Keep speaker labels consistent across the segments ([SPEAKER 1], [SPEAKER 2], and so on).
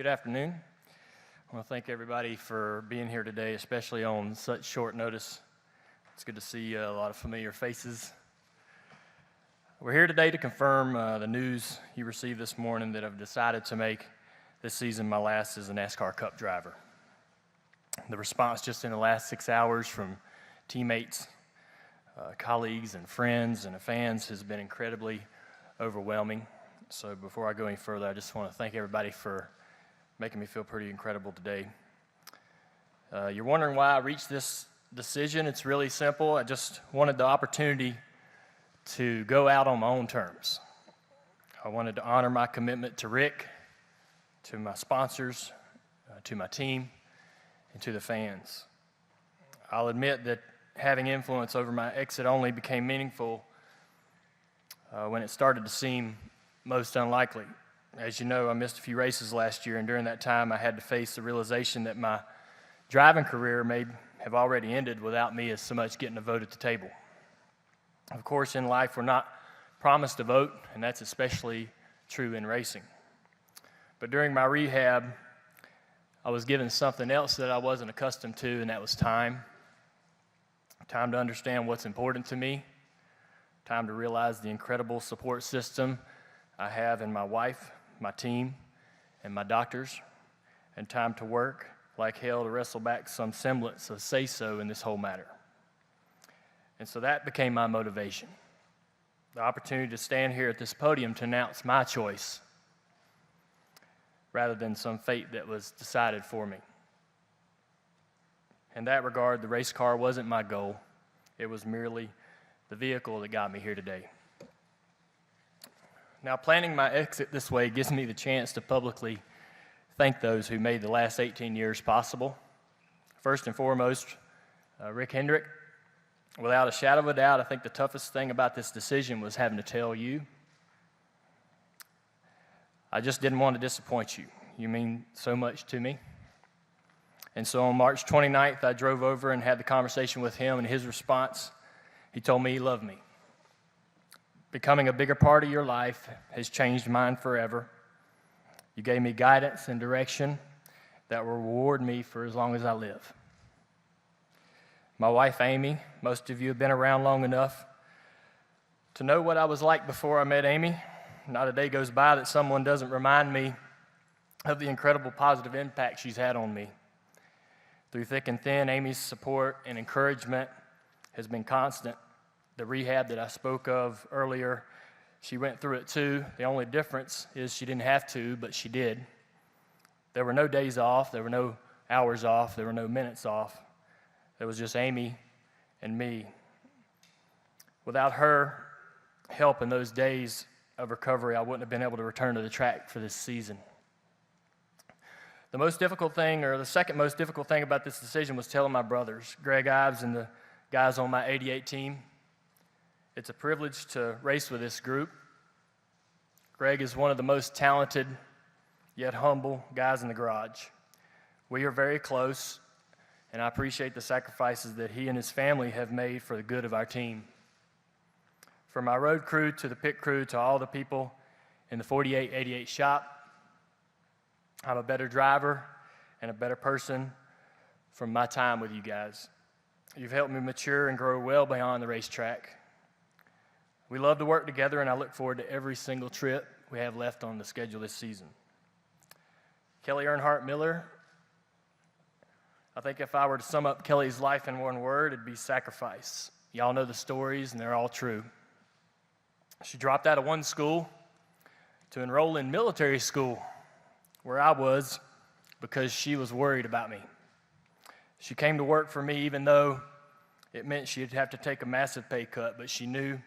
[SPEAKER 1] Good afternoon. I want to thank everybody for being here today, especially on such short notice. It's good to see a lot of familiar faces. We're here today to confirm the news you received this morning that I've decided to make this season my last as a NASCAR Cup driver. The response just in the last 6 hours from teammates, colleagues, and friends and fans has been incredibly overwhelming. So before I go any further, I just want to thank everybody for making me feel pretty incredible today. You're wondering why I reached this decision. It's really simple. I just wanted the opportunity to go out on my own terms. I wanted to honor my commitment to Rick, to my sponsors, to my team, and to the fans. I'll admit that having influence over my exit only became meaningful when it started to seem most unlikely. As you know, I missed a few races last year, and during that time I had to face the realization that my driving career may have already ended without me as so much getting a vote at the table. Of course, in life we're not promised a vote, and that's especially true in racing. But during my rehab, I was given something else that I wasn't accustomed to, and that was time. Time to understand what's important to me, time to realize the incredible support system I have in my wife, my team, and my doctors, and time to work like hell to wrestle back some semblance of say-so in this whole matter. And so that became my motivation, the opportunity to stand here at this podium to announce my choice rather than some fate that was decided for me. In that regard, the race car wasn't my goal. It was merely the vehicle that got me here today. Now, planning my exit this way gives me the chance to publicly thank those who made the last 18 years possible. First and foremost, Rick Hendrick. Without a shadow of a doubt, I think the toughest thing about this decision was having to tell you. I just didn't want to disappoint you. You mean so much to me. And so on March 29th, I drove over and had the conversation with him, and his response, he told me he loved me. Becoming a bigger part of your life has changed mine forever. You gave me guidance and direction that will reward me for as long as I live. My wife, Amy, most of you have been around long enough to know what I was like before I met Amy. Not a day goes by that someone doesn't remind me of the incredible positive impact she's had on me. Through thick and thin, Amy's support and encouragement has been constant. The rehab that I spoke of earlier, she went through it too. The only difference is she didn't have to, but she did. There were no days off. There were no hours off. There were no minutes off. There was just Amy and me. Without her help in those days of recovery, I wouldn't have been able to return to the track for this season. The most difficult thing, or the second most difficult thing about this decision was telling my brothers, Greg Ives and the guys on my 88 team. It's a privilege to race with this group. Greg is one of the most talented, yet humble guys in the garage. We are very close, and I appreciate the sacrifices that he and his family have made for the good of our team. From my road crew to the pit crew to all the people in the 48-88 shop, I'm a better driver and a better person from my time with you guys. You've helped me mature and grow well beyond the racetrack. We love to work together, and I look forward to every single trip we have left on the schedule this season. Kelly Earnhardt Miller, I think if I were to sum up Kelly's life in one word, it'd be sacrifice. Y'all know the stories, and they're all true. She dropped out of one school to enroll in military school, where I was, because she was worried about me. She came to work for me even though it meant she'd have to take a massive pay cut, but she knew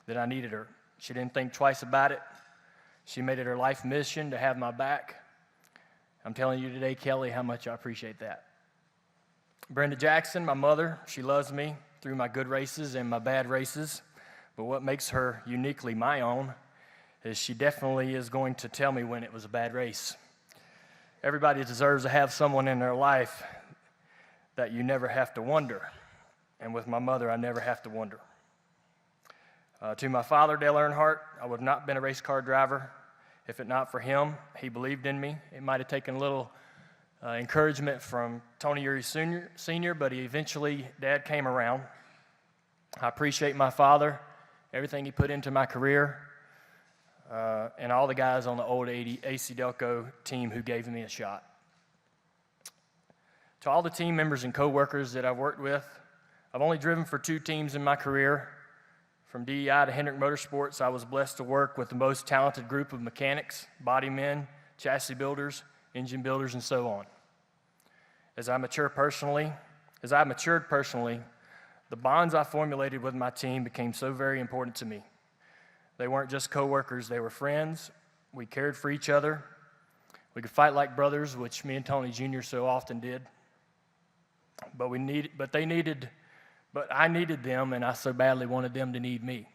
[SPEAKER 1] that I needed her. She didn't think twice about it. She made it her life mission to have my back. I'm telling you today, Kelly, how much I appreciate that. Brenda Jackson, my mother, she loves me through my good races and my bad races, but what makes her uniquely my own is she definitely is going to tell me when it was a bad race. Everybody deserves to have someone in their life that you never have to wonder, and with my mother, I never have to wonder. To my father, Dale Earnhardt, I would have not been a race car driver If it not for him, he believed in me. It might have taken a little encouragement from Tony Uri Sr., but Dad came around. I appreciate my father, everything he put into my career, and all the guys on the old AC Delco team who gave me a shot. To all the team members and co-workers that I've worked with, I've only driven for 2 teams in my career. From DEI to Hendrick Motorsports, I was blessed to work with the most talented group of mechanics, body men, chassis builders, engine builders, and so on. As I matured personally, the bonds I formulated with my team became so very important to me. They weren't just co-workers, they were friends. We cared for each other. We could fight like brothers, which me and Tony Jr. so often did. But I needed them, and I so badly wanted them to need me.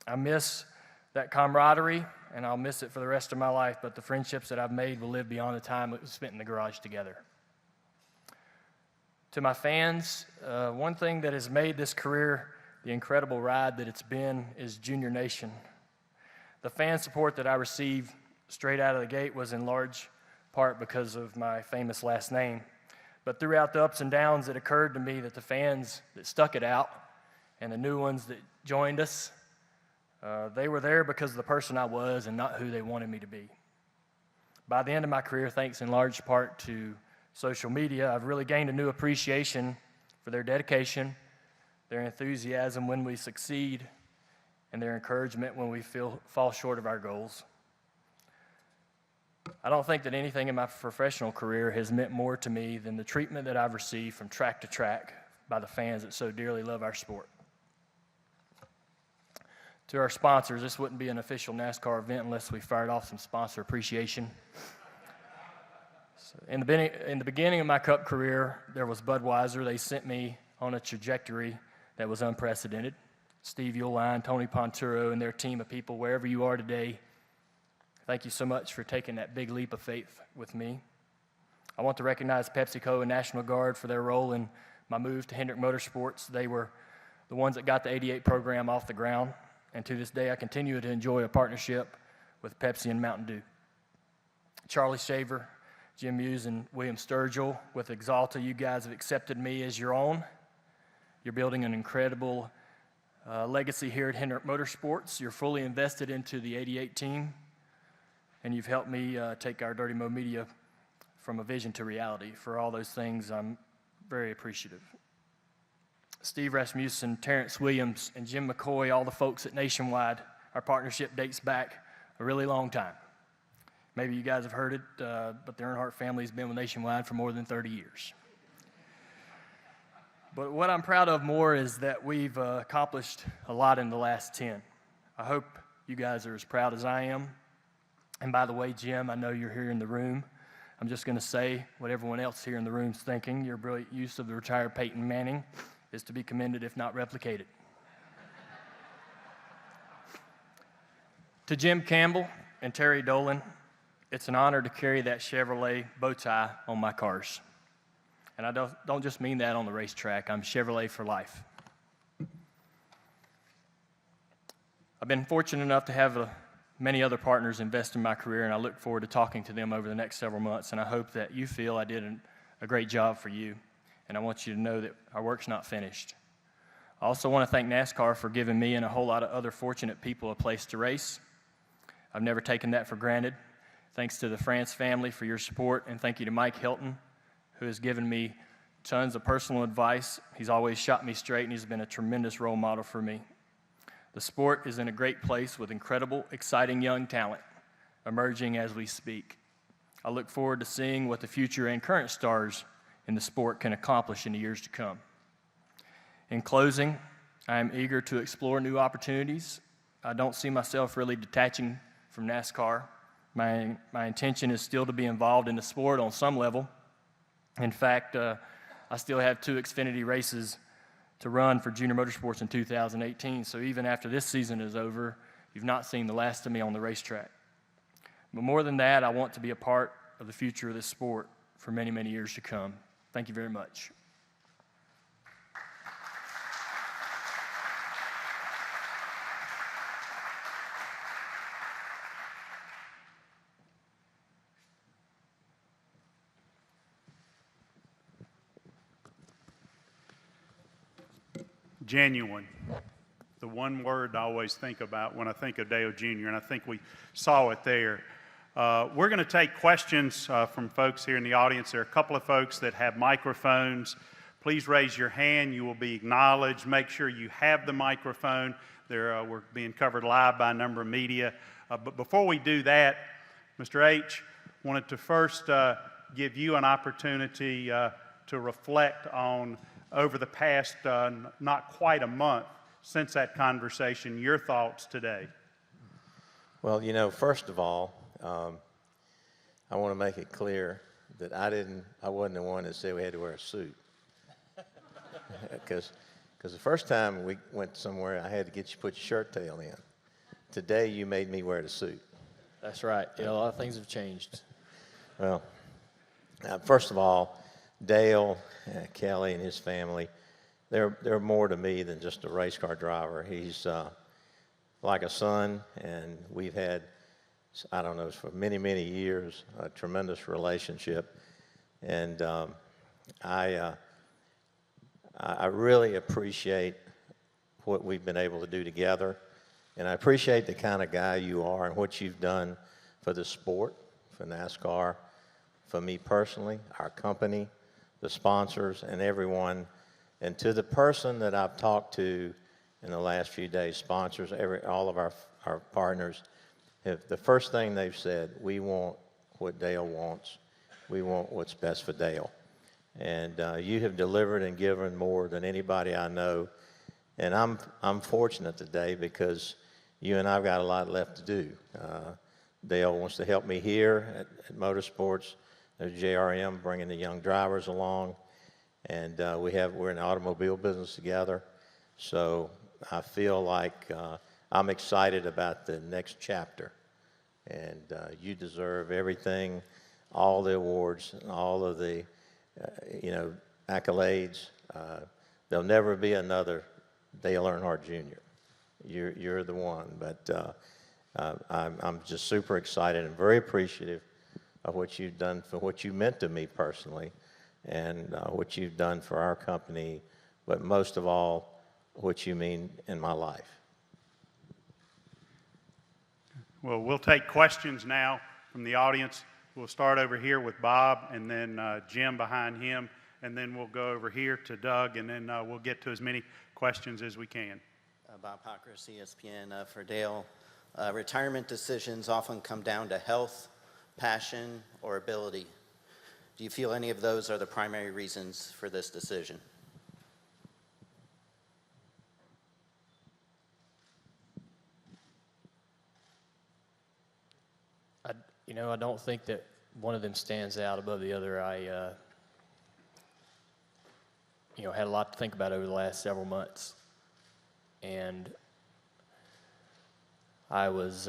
[SPEAKER 1] I miss that camaraderie, and I'll miss it for the rest of my life, but the friendships that I've made will live beyond the time it was spent in the garage together. To my fans, one thing that has made this career the incredible ride that it's been is Junior Nation. The fan support that I received straight out of the gate was in large part because of my famous last name. But throughout the ups and downs, it occurred to me that the fans that stuck it out and the new ones that joined us, they were there because of the person I was and not who they wanted me to be. By the end of my career, thanks in large part to social media, I've really gained a new appreciation for their dedication, their enthusiasm when we succeed, and their encouragement when we fall short of our goals. I don't think that anything in my professional career has meant more to me than the treatment that I've received from track to track by the fans that so dearly love our sport. To our sponsors, this wouldn't be an official NASCAR event unless we fired off some sponsor appreciation. So in the beginning of my Cup career, there was Budweiser. They sent me on a trajectory that was unprecedented. Steve Uline, Tony Ponturo, and their team of people, wherever you are today, thank you so much for taking that big leap of faith with me. I want to recognize PepsiCo and National Guard for their role in my move to Hendrick Motorsports. They were the ones that got the 88 program off the ground, and to this day I continue to enjoy a partnership with Pepsi and Mountain Dew. Charlie Shaver, Jim Hughes, and William Sturgill with Exalta, you guys have accepted me as your own. You're building an incredible legacy here at Hendrick Motorsports. You're fully invested into the 88 team, and you've helped me take our Dirty Mo Media from a vision to reality. For all those things, I'm very appreciative. Steve Rasmussen, Terrence Williams, and Jim McCoy, all the folks at Nationwide, our partnership dates back a really long time. Maybe you guys have heard it, but the Earnhardt family has been with Nationwide for more than 30 years. But what I'm proud of more is that we've accomplished a lot in the last 10. I hope you guys are as proud as I am. And by the way, Jim, I know you're here in the room. I'm just going to say what everyone else here in the room is thinking. Your brilliant use of the retired Peyton Manning is to be commended, if not replicated. To Jim Campbell and Terry Dolan, it's an honor to carry that Chevrolet bow tie on my cars. And I don't just mean that on the racetrack. I'm Chevrolet for life. I've been fortunate enough to have many other partners invest in my career, and I look forward to talking to them over the next several months, and I hope that you feel I did a great job for you, and I want you to know that our work's not finished. I also want to thank NASCAR for giving me and a whole lot of other fortunate people a place to race. I've never taken that for granted. Thanks to the France family for your support, and thank you to Mike Hilton, who has given me tons of personal advice. He's always shot me straight, and he's been a tremendous role model for me. The sport is in a great place with incredible, exciting young talent emerging as we speak. I look forward to seeing what the future and current stars in the sport can accomplish in the years to come. In closing, I am eager to explore new opportunities. I don't see myself really detaching from NASCAR. My intention is still to be involved in the sport on some level. In fact, I still have 2 Xfinity races to run for Junior Motorsports in 2018, so even after this season is over, you've not seen the last of me on the racetrack. But more than that, I want to be a part of the future of this sport for many, many years to come. Thank you very much.
[SPEAKER 2] genuine. The one word I always think about when I think of Dale Jr., and I think we saw it there. We're going to take questions from folks here in the audience. There are a couple of folks that have microphones. Please raise your hand. You will be acknowledged. Make sure you have the microphone. We're being covered live by a number of media. But before we do that, Mr. H. wanted to first give you an opportunity to reflect on, over the past not quite a month since that conversation, your thoughts today.
[SPEAKER 3] Well, you know, first of all, I want to make it clear that I wasn't the one that said we had to wear a suit. Because the first time we went somewhere, I had to get you put your shirt tail in. Today, you made me wear the suit.
[SPEAKER 1] That's right. You know, a lot of things have changed.
[SPEAKER 3] Well, first of all, Dale, Kelly, and his family, they're more to me than just a race car driver. He's like a son, and we've had, I don't know, for many, many years, a tremendous relationship. And I really appreciate what we've been able to do together. And I appreciate the kind of guy you are and what you've done for the sport, for NASCAR, for me personally, our company, the sponsors, and everyone. And to the person that I've talked to in the last few days, sponsors, all of our partners, the first thing they've said, we want what Dale wants. We want what's best for Dale. And you have delivered and given more than anybody I know. And I'm fortunate today because you and I've got a lot left to do. Dale wants to help me here at Motorsports. There's JRM bringing the young drivers along. And we're in the automobile business together. So I feel like I'm excited about the next chapter. And you deserve everything, all the awards, all of the accolades. There'll never be another Dale Earnhardt Jr. You're the one. But I'm just super excited and very appreciative of what you've done, for what you meant to me personally, and what you've done for our company, but most of all, what you mean in my life.
[SPEAKER 2] Well, we'll take questions now from the audience. We'll start over here with Bob, and then Jim behind him, and then we'll go over here to Doug, and then we'll get to as many questions as we can.
[SPEAKER 4] Bob Pocker, ESPN. For Dale, retirement decisions often come down to health, passion, or ability. Do you feel any of those are the primary reasons for this decision?
[SPEAKER 1] I don't think that one of them stands out above the other. I had a lot to think about over the last several months. And I was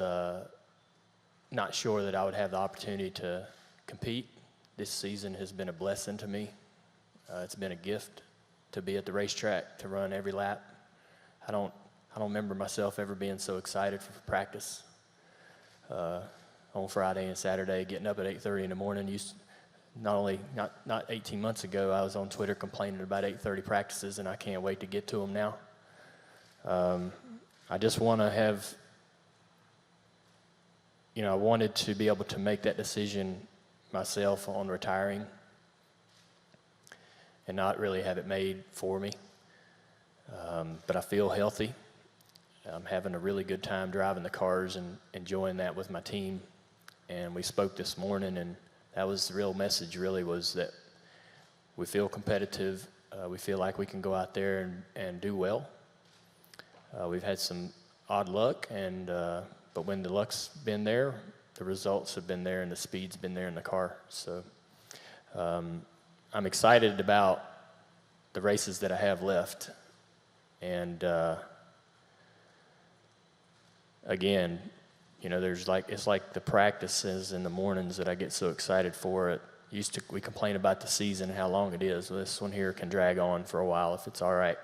[SPEAKER 1] not sure that I would have the opportunity to compete. This season has been a blessing to me. It's been a gift to be at the racetrack, to run every lap. I don't remember myself ever being so excited for practice. On Friday and Saturday, getting up at 8:30 in the morning. Not 18 months ago, I was on Twitter complaining about 8:30 practices, and I can't wait to get to them now. I just want to have, I wanted to be able to make that decision myself on retiring and not really have it made for me. But I feel healthy. I'm having a really good time driving the cars and enjoying that with my team. And we spoke this morning, and that was the real message, really, was that we feel competitive. We feel like we can go out there and do well. We've had some odd luck, but when the luck's been there, the results have been there and the speed's been there in the car. So I'm excited about the races that I have left. And again, it's like the practices in the mornings that I get so excited for. We complain about the season, how long it is. Well, this one here can drag on for a while if it's all right.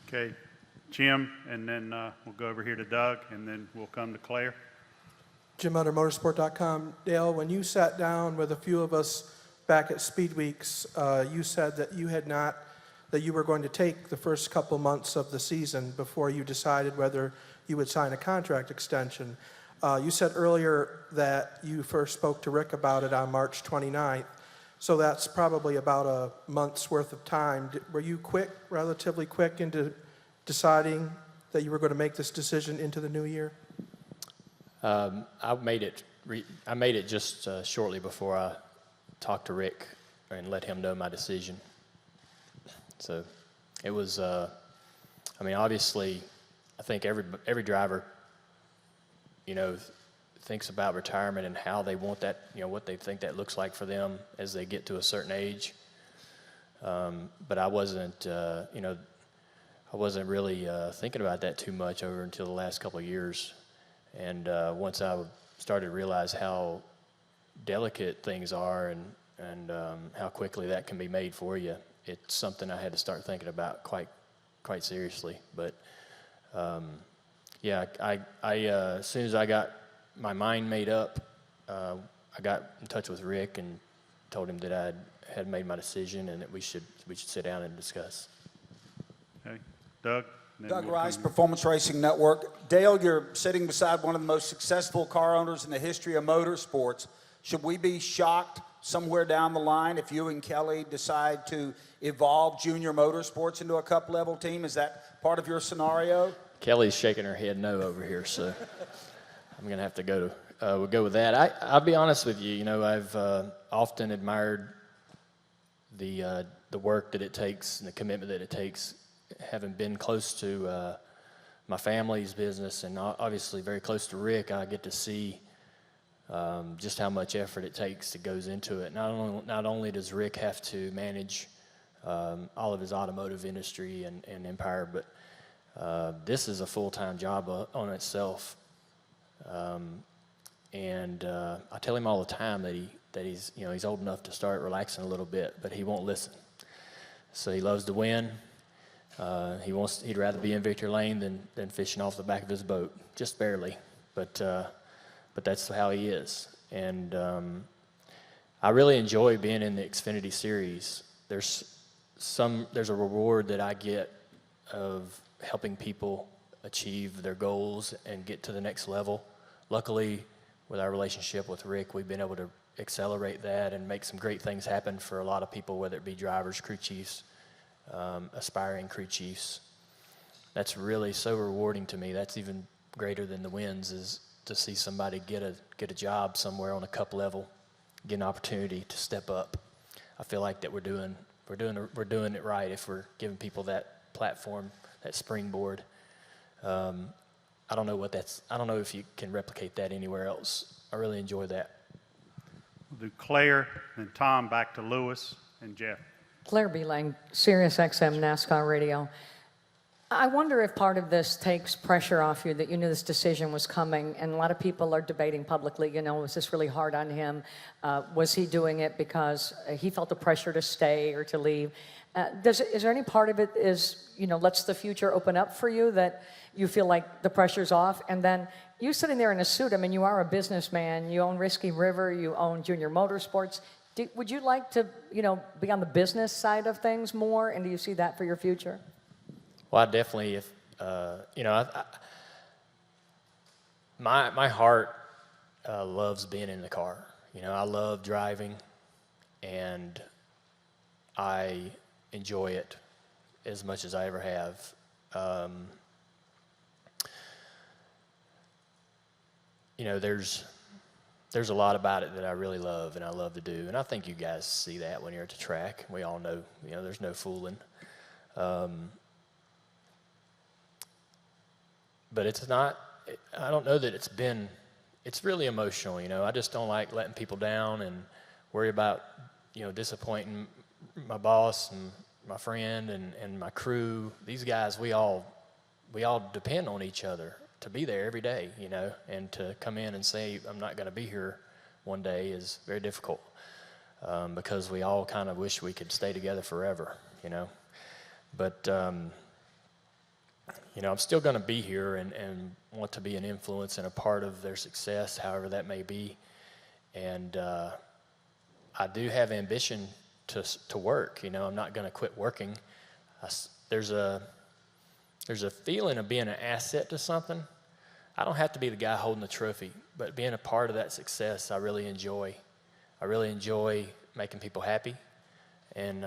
[SPEAKER 2] Okay, Jim, and then we'll go over here to Doug, and then we'll come to Claire.
[SPEAKER 5] Jim under motorsport.com. Dale, when you sat down with a few of us back at Speed Weeks, you said that you had not that you were going to take the first couple months of the season before you decided whether you would sign a contract extension. You said earlier that you first spoke to Rick about it on March 29th, so that's probably about a month's worth of time. Were you quick, relatively quick, into deciding that you were going to make this decision into the new year?
[SPEAKER 1] I made it just shortly before I talked to Rick and let him know my decision. So it was, obviously, I think every driver, thinks about retirement and how they want that, what they think that looks like for them as they get to a certain age. But I wasn't, I wasn't really thinking about that too much over until the last couple of years. And once I started to realize how delicate things are and how quickly that can be made for you, it's something I had to start thinking about quite seriously. But as soon as I got my mind made up, I got in touch with Rick and told him that I had made my decision and that we should sit down and discuss.
[SPEAKER 2] Okay. Doug? and then
[SPEAKER 6] Doug
[SPEAKER 2] we'll
[SPEAKER 6] Rice,
[SPEAKER 2] come-
[SPEAKER 6] Performance Racing Network. Dale, you're sitting beside one of the most successful car owners in the history of motorsports. Should we be shocked somewhere down the line if you and Kelly decide to evolve Junior Motorsports into a cup-level team? Is that part of your scenario?
[SPEAKER 1] Kelly's shaking her head no over here, so I'm going to have to we'll go with that. I'll be honest with you. I've often admired the work that it takes and the commitment that it takes, having been close to my family's business and obviously very close to Rick. I get to see just how much effort it takes that goes into it. Not only does Rick have to manage all of his automotive industry and empire, but this is a full-time job on itself. And I tell him all the time that he's old enough to start relaxing a little bit, but he won't listen. So he loves to win. He'd rather be in victory lane than fishing off the back of his boat, just barely. But that's how he is. And I really enjoy being in the Xfinity Series. There's a reward that I get of helping people achieve their goals and get to the next level. Luckily, with our relationship with Rick, we've been able to accelerate that and make some great things happen for a lot of people, whether it be drivers, crew chiefs, aspiring crew chiefs. That's really so rewarding to me. That's even greater than the wins, is to see somebody get a job somewhere on a cup level, get an opportunity to step up. I feel like that we're doing it right if we're giving people that platform, that springboard. I don't know if you can replicate that anywhere else. I really enjoy that.
[SPEAKER 2] We'll do Claire, then Tom, back to Lewis, and Jeff.
[SPEAKER 7] Claire B. Lang, Sirius XM NASCAR Radio. I wonder if part of this takes pressure off you, that you knew this decision was coming, and a lot of people are debating publicly, was this really hard on him? Was he doing it because he felt the pressure to stay or to leave? Is there any part of it lets the future open up for you, that you feel like the pressure's off? And then you sitting there in a suit, you are a businessman, you own Risky River, you own Junior Motorsports. Would you like to, be on the business side of things more, and do you see that for your future?
[SPEAKER 1] Well, I definitely, my heart loves being in the car. I love driving, and I enjoy it as much as I ever have. There's a lot about it that I really love and I love to do, and I think you guys see that when you're at the track. We all know, there's no fooling. But it's not, I don't know that it's really emotional, I just don't like letting people down and worry about, disappointing my boss and my friend and my crew. These guys, we all depend on each other to be there every day, and to come in and say, I'm not going to be here one day is very difficult, because we all kind of wish we could stay together forever, But, I'm still going to be here and want to be an influence and a part of their success, however that may be. And I do have ambition to work. I'm not going to quit working. there's a feeling of being an asset to something. I don't have to be the guy holding the trophy, but being a part of that success, I really enjoy. I really enjoy making people happy, and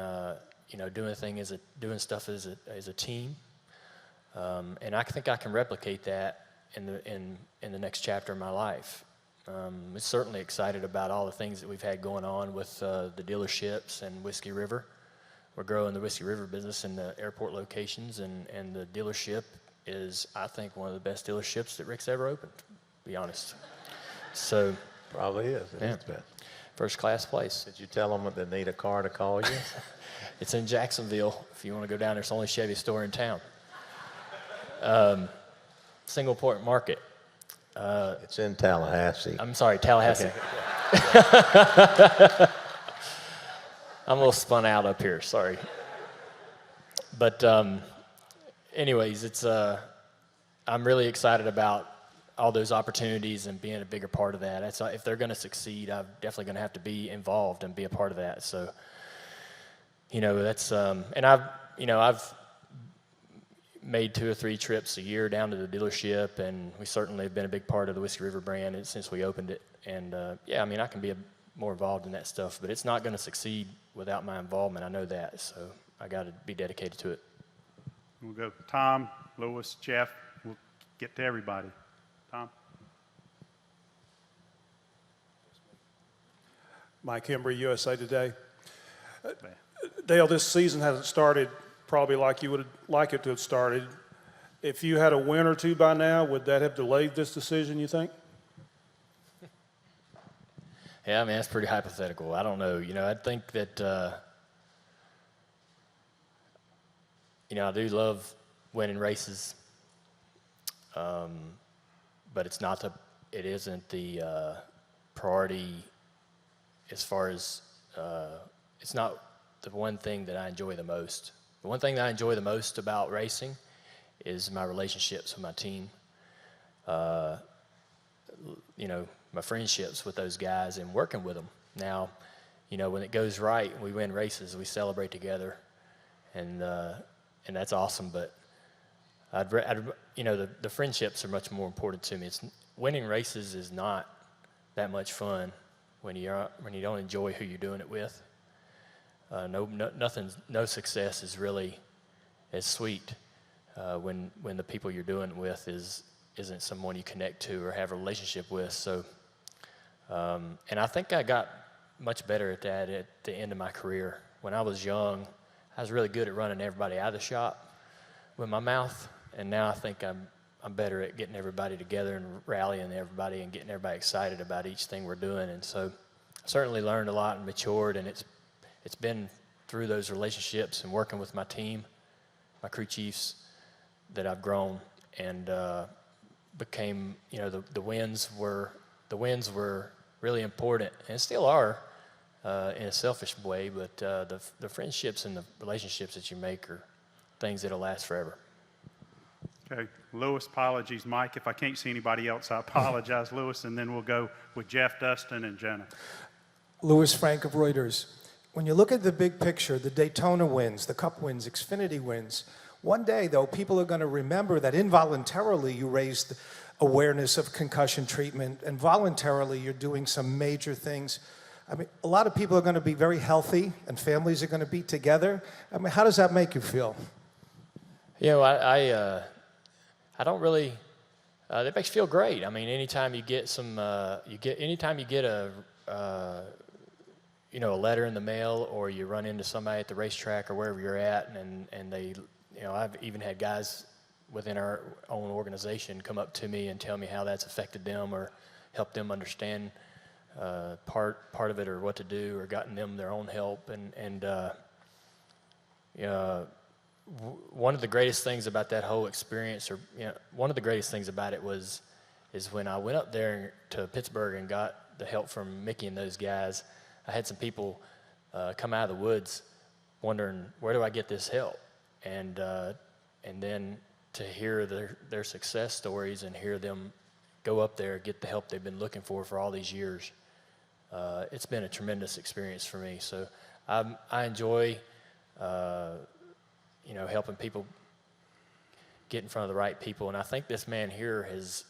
[SPEAKER 1] doing stuff as a team. And I think I can replicate that in the next chapter of my life. I'm certainly excited about all the things that we've had going on with the dealerships and Whiskey River. We're growing the Whiskey River business in the airport locations, and the dealership is, I think, one of the best dealerships that Rick's ever opened, to be honest. So,
[SPEAKER 3] Probably is. It
[SPEAKER 1] yeah.
[SPEAKER 3] is best.
[SPEAKER 1] First class place.
[SPEAKER 3] Did you tell them that they need a car to call you?
[SPEAKER 1] It's in Jacksonville. If you want to go down there, it's the only Chevy store in town. Single Point Market.
[SPEAKER 3] It's in Tallahassee.
[SPEAKER 1] I'm sorry, Tallahassee. I'm a little spun out up here, sorry. But anyways, I'm really excited about all those opportunities and being a bigger part of that. If they're going to succeed, I'm definitely going to have to be involved and be a part of that. So, and I've made 2 or 3 trips a year down to the dealership, and we certainly have been a big part of the Whiskey River brand since we opened it. And I can be more involved in that stuff, but it's not going to succeed without my involvement. I know that, so I got to be dedicated to it.
[SPEAKER 2] We'll go Tom, Lewis, Jeff. We'll get to everybody. Tom?
[SPEAKER 8] Mike Hembry, USA Today. Dale, this season hasn't started probably like you would like it to have started. If you had a win or 2 by now, would that have delayed this decision, you think?
[SPEAKER 1] Yeah, that's pretty hypothetical. I don't know. I think that, I do love winning races, but it isn't the priority as far as, it's not the one thing that I enjoy the most. The one thing that I enjoy the most about racing is my relationships with my team. My friendships with those guys and working with them. Now, when it goes right and we win races, we celebrate together, and that's awesome. But the friendships are much more important to me. Winning races is not that much fun when you don't enjoy who you're doing it with. No success is really as sweet when the people you're doing it with isn't someone you connect to or have a relationship with. So, and I think I got much better at that at the end of my career. When I was young, I was really good at running everybody out of the shop with my mouth, and now I think I'm better at getting everybody together and rallying everybody and getting everybody excited about each thing we're doing. And so I certainly learned a lot and matured, and it's been through those relationships and working with my team, my crew chiefs, that I've grown and became, the wins were really important, and still are in a selfish way, but the friendships and the relationships that you make are things that'll last forever.
[SPEAKER 2] Okay, Lewis, apologies. Mike, if I can't see anybody else, I apologize, Lewis, and then we'll go with Jeff, Dustin, and Jenna.
[SPEAKER 9] Louis Frank of Reuters. When you look at the big picture, the Daytona wins, the Cup wins, Xfinity wins, one day, though, people are going to remember that involuntarily you raised awareness of concussion treatment, and voluntarily you're doing some major things. A lot of people are going to be very healthy, and families are going to be together. How does that make you feel?
[SPEAKER 1] I don't really. That makes you feel great. Anytime you get anytime you get a letter in the mail, or you run into somebody at the racetrack or wherever you're at, and they, I've even had guys within our own organization come up to me and tell me how that's affected them or helped them understand part of it, or what to do, or gotten them their own help. One of the greatest things about that whole experience, one of the greatest things about it is when I went up there to Pittsburgh and got the help from Mickey and those guys. I had some people come out of the woods wondering, where do I get this help? And then to hear their success stories and hear them go up there, get the help they've been looking for all these years, it's been a tremendous experience for me. So I enjoy helping people get in front of the right people. And I think this man here has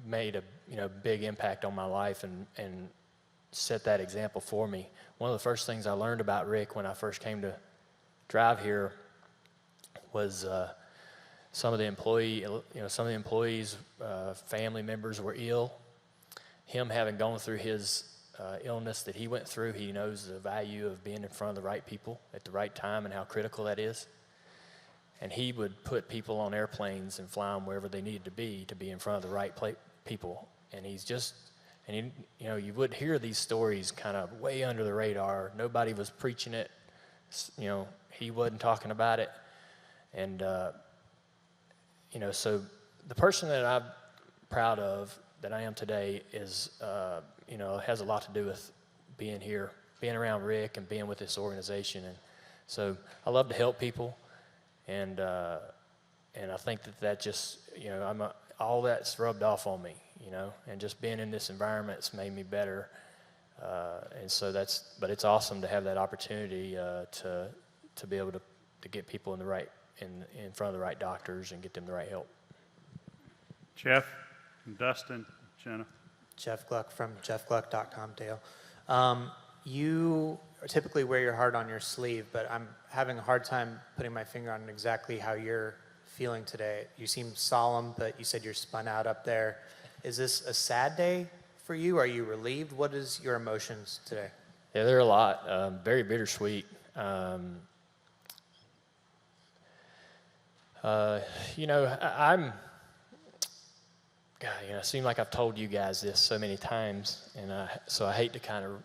[SPEAKER 1] made a big impact on my life and set that example for me. One of the first things I learned about Rick when I first came to drive here was some of the employees, family members were ill. Him having gone through his illness that he went through, he knows the value of being in front of the right people at the right time and how critical that is. And he would put people on airplanes and fly them wherever they needed to be in front of the right people. And you would hear these stories kind of way under the radar. Nobody was preaching it. He wasn't talking about it. And, so the person that I'm proud of that I am today is, has a lot to do with being here, being around Rick and being with this organization. And so I love to help people. And I think that just, all that's rubbed off on me, and just being in this environment's made me better. And so but it's awesome to have that opportunity to be able to get people in front of the right doctors and get them the right help.
[SPEAKER 2] Jeff, Dustin, Jenna.
[SPEAKER 10] Jeff Gluck from jeffgluck.com, Dale. You typically wear your heart on your sleeve, but I'm having a hard time putting my finger on exactly how you're feeling today. You seem solemn, but you said you're spun out up there. Is this a sad day for you? Are you relieved? What is your emotions today?
[SPEAKER 1] Yeah, there are a lot. Very bittersweet. It seems like I've told you guys this so many times, and so I hate to kind of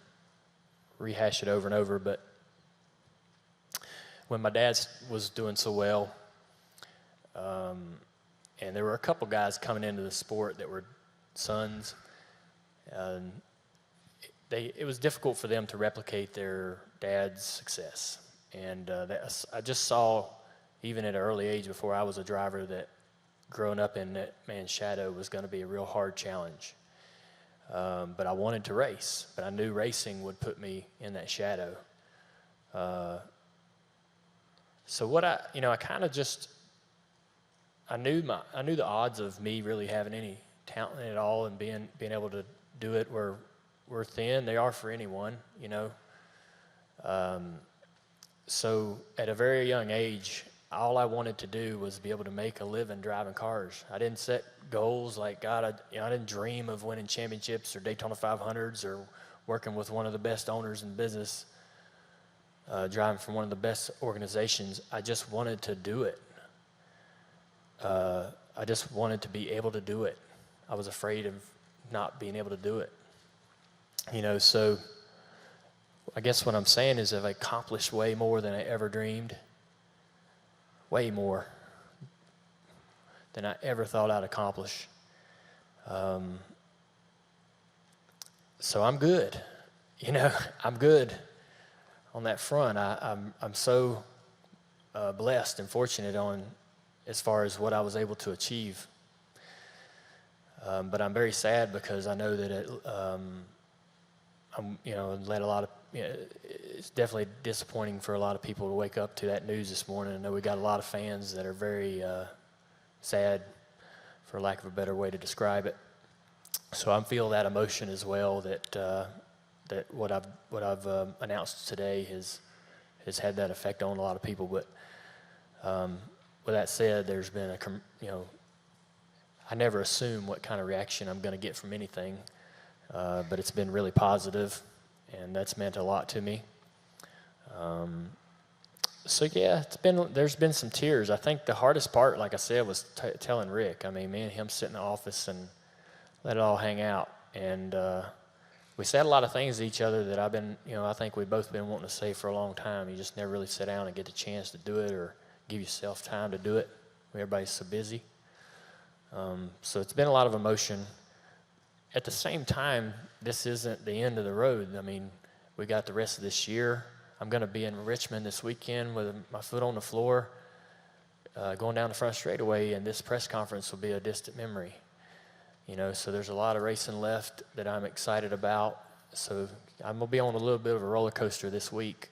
[SPEAKER 1] rehash it over and over, but when my dad was doing so well, and there were a couple guys coming into the sport that were sons, it was difficult for them to replicate their dad's success. And I just saw, even at an early age before I was a driver, that growing up in that man's shadow was going to be a real hard challenge. But I wanted to race, but I knew racing would put me in that shadow. So what I knew the odds of me really having any talent at all and being able to do it were thin. They are for anyone, So at a very young age, all I wanted to do was be able to make a living driving cars. I didn't set goals like, God, I didn't dream of winning championships or Daytona 500s or working with one of the best owners in business, driving for one of the best organizations. I just wanted to do it. I just wanted to be able to do it. I was afraid of not being able to do it. So I guess what I'm saying is I've accomplished way more than I ever dreamed. Way more than I ever thought I'd accomplish. So I'm good. I'm good on that front. I'm so blessed and fortunate as far as what I was able to achieve. But I'm very sad because I know that it's definitely disappointing for a lot of people to wake up to that news this morning. I know we got a lot of fans that are very sad, for lack of a better way to describe it. So I'm feeling that emotion as well. That what I've announced today has had that effect on a lot of people. But with that said, there's been I never assume what kind of reaction I'm going to get from anything, but it's been really positive, and that's meant a lot to me. So yeah, there's been some tears. I think the hardest part, like I said, was telling Rick. I mean, me and him sit in the office and let it all hang out, and we said a lot of things to each other that I think we've both been wanting to say for a long time. You just never really sit down and get the chance to do it or give yourself time to do it. Everybody's so busy. So it's been a lot of emotion. At the same time, this isn't the end of the road. I mean, we got the rest of this year. I'm going to be in Richmond this weekend with my foot on the floor, going down the front straightaway, and this press conference will be a distant memory. So there's a lot of racing left that I'm excited about. So I'm going to be on a little bit of a roller coaster this week,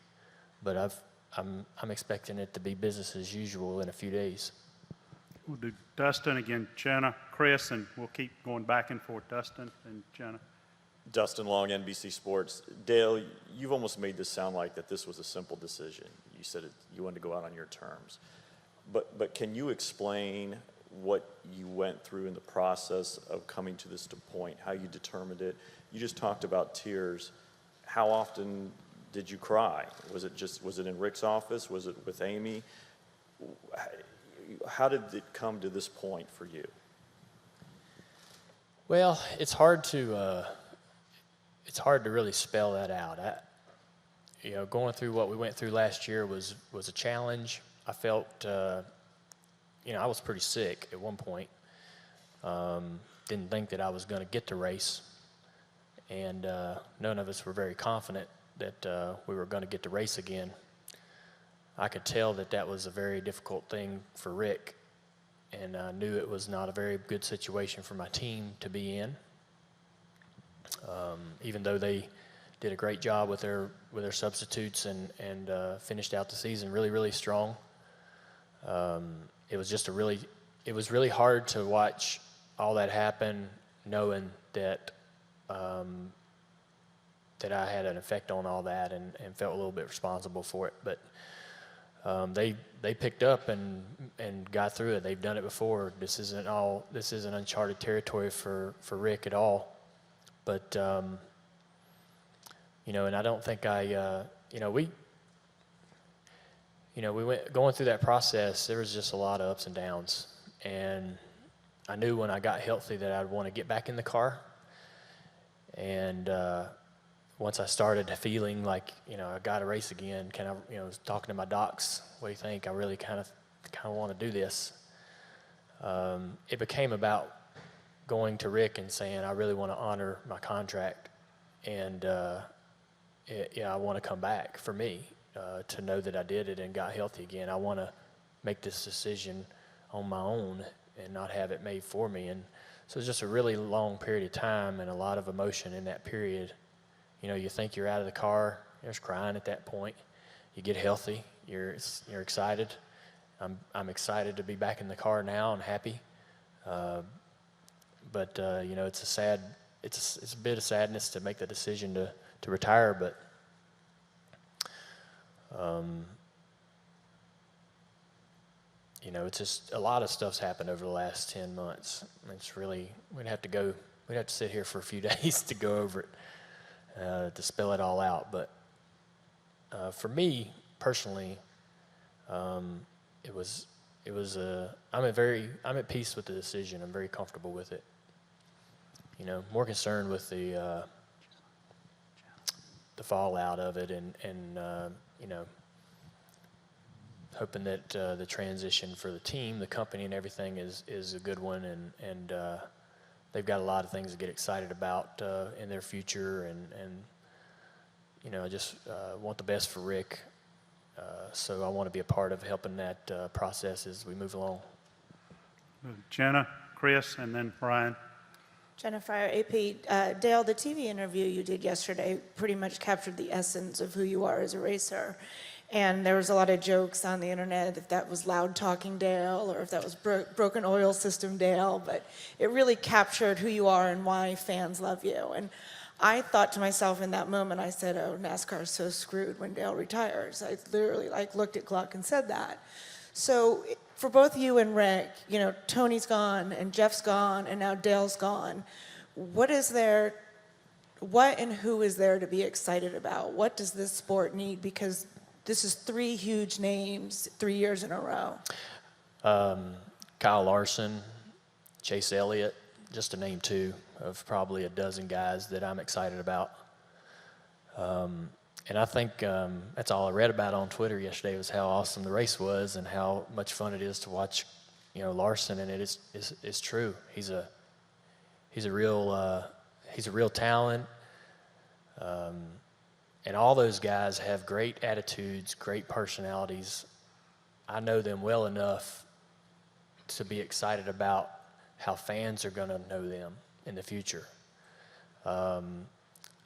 [SPEAKER 1] but I'm expecting it to be business as usual in a few days.
[SPEAKER 2] We'll do Dustin again, Jenna, Chris, and we'll keep going back and forth. Dustin and Jenna.
[SPEAKER 11] Dustin Long, NBC Sports. Dale, you've almost made this sound like that this was a simple decision. You said you wanted to go out on your terms. But can you explain what you went through in the process of coming to this point, how you determined it? You just talked about tears. How often did you cry? Was it in Rick's office? Was it with Amy? How did it come to this point for you?
[SPEAKER 1] Well, it's hard to really spell that out. Going through what we went through last year was a challenge. I felt, I was pretty sick at one point. Didn't think that I was going to get to race, and none of us were very confident that we were going to get to race again. I could tell that was a very difficult thing for Rick, and I knew it was not a very good situation for my team to be in. Even though they did a great job with their substitutes and finished out the season really, really strong. It was really hard to watch all that happen, knowing that that I had an effect on all that and felt a little bit responsible for it. But they picked up and got through it. They've done it before. This isn't uncharted territory for Rick at all. But and I don't think we went going through that process. There was just a lot of ups and downs, and I knew when I got healthy that I'd want to get back in the car. And once I started feeling like I got to race again, was talking to my docs. What do you think? I really kind of want to do this. It became about going to Rick and saying I really want to honor my contract, and I want to come back for me to know that I did it and got healthy again. I want to make this decision on my own and not have it made for me. And so it's just a really long period of time and a lot of emotion in that period. You think you're out of the car, there's crying at that point. You get healthy, you're excited. I'm excited to be back in the car now and happy. But it's a bit of sadness to make the decision to retire, but it's just a lot of stuff's happened over the last 10 months. It's really, we'd have to sit here for a few days to go over it, to spell it all out. But for me personally, I'm at peace with the decision. I'm very comfortable with it. More concerned with the fallout of it, and hoping that the transition for the team, the company, and everything is a good one, and they've got a lot of things to get excited about in their future, and I just want the best for Rick, so I want to be a part of helping that process as we move along.
[SPEAKER 2] Jenna, Chris, and then Ryan.
[SPEAKER 12] Jennifer, AP, Dale, the TV interview you did yesterday pretty much captured the essence of who you are as a racer. And there was a lot of jokes on the internet if that was loud talking Dale or if that was broken oil system Dale, but it really captured who you are and why fans love you. And I thought to myself in that moment, I said, oh, NASCAR is so screwed when Dale retires. I literally looked at Gluck and said that. So for both you and Rick, Tony's gone and Jeff's gone and now Dale's gone. What and who is there to be excited about? What does this sport need? Because this is 3 huge names 3 years in a row.
[SPEAKER 1] Kyle Larson, Chase Elliott, just to name 2 of probably a dozen guys that I'm excited about. And I think that's all I read about on Twitter yesterday was how awesome the race was and how much fun it is to watch, Larson. And it is true. He's a real talent. And all those guys have great attitudes, great personalities. I know them well enough to be excited about how fans are going to know them in the future.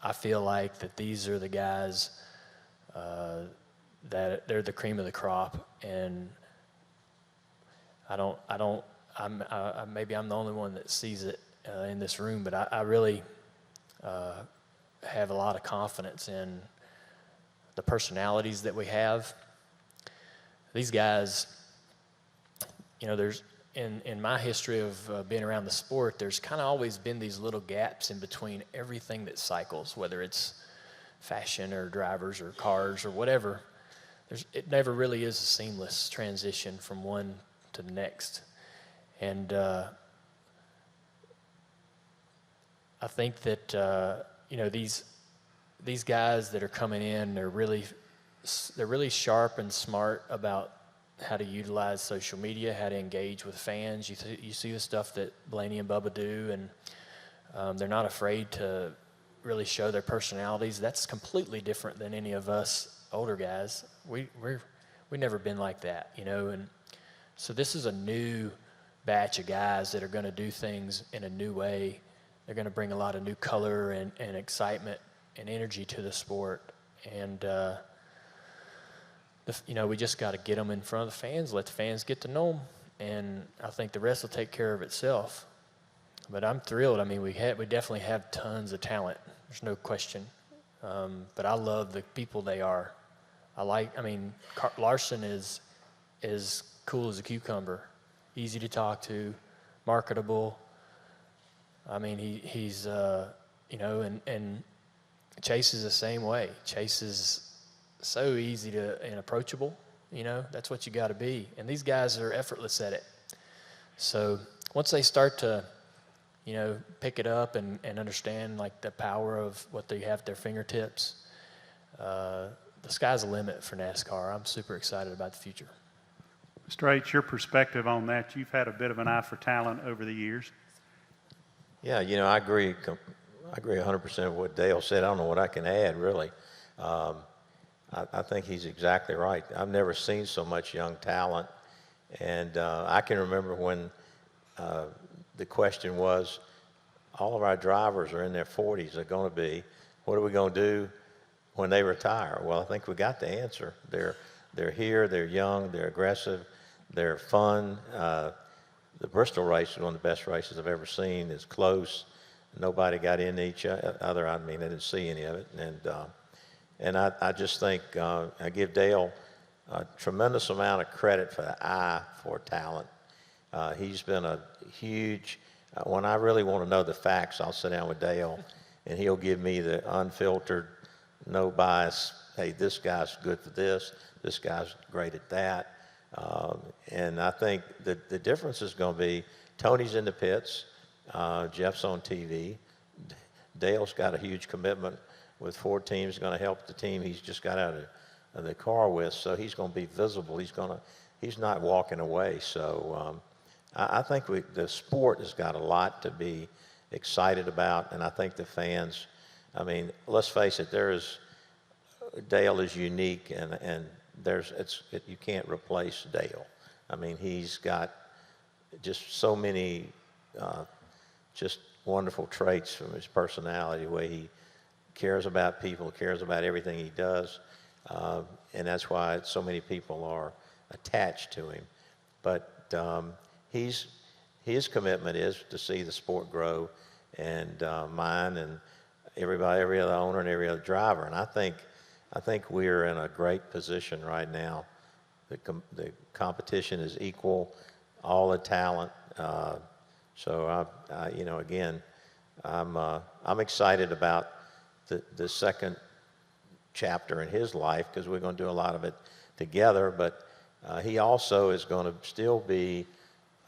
[SPEAKER 1] I feel like that these are the guys that they're the cream of the crop, and maybe I'm the only one that sees it in this room, but I really have a lot of confidence in the personalities that we have. These guys, there's in my history of being around the sport, there's kind of always been these little gaps in between everything that cycles, whether it's fashion or drivers or cars or whatever. It never really is a seamless transition from one to the next. And I think that these guys that are coming in, they're really sharp and smart about how to utilize social media, how to engage with fans. You see the stuff that Blaney and Bubba do, and they're not afraid to really show their personalities. That's completely different than any of us older guys. We've never been like that, and so this is a new batch of guys that are going to do things in a new way. They're going to bring a lot of new color and excitement and energy to the sport, and we just got to get them in front of the fans, let the fans get to know them, and I think the rest will take care of itself. But I'm thrilled. I mean, we definitely have tons of talent. There's no question. But I love the people they are. Larson is as cool as a cucumber, easy to talk to, marketable. I mean, he's and Chase is the same way. Chase is so easy and approachable. That's what you got to be. And these guys are effortless at it. So once they start to, pick it up and understand like the power of what they have at their fingertips, the sky's the limit for NASCAR. I'm super excited about the future.
[SPEAKER 2] Mr. H, your perspective on that, you've had a bit of an eye for talent over the years.
[SPEAKER 3] Yeah, I agree 100% with what Dale said. I don't know what I can add, really. I think he's exactly right. I've never seen so much young talent. And I can remember when the question was, all of our drivers are in their 40s. They're going to be. What are we going to do when they retire? Well, I think we got the answer. They're here. They're young. They're aggressive. They're fun. The Bristol race is one of the best races I've ever seen. It's close. Nobody got in each other. I mean, I didn't see any of it. And I just think I give Dale a tremendous amount of credit for the eye for talent. He's been a huge, when I really want to know the facts, I'll sit down with Dale and he'll give me the unfiltered, no bias, hey, this guy's good for this guy's great at that. And I think the difference is going to be Tony's in the pits, Jeff's on TV, Dale's got a huge commitment with 4 teams, going to help the team he's just got out of the car with, so he's going to be visible. He's not walking away. So I think the sport has got a lot to be excited about, and I think the fans. I mean, let's face it. Dale is unique, and you can't replace Dale. I mean, he's got just so many just wonderful traits from his personality, the way he cares about people, cares about everything he does, and that's why so many people are attached to him. But his commitment is to see the sport grow, and mine and every other owner and every other driver. And I think we're in a great position right now. The competition is equal, all the talent. So again, I'm excited about the second chapter in his life because we're going to do a lot of it together. But he also is going to still be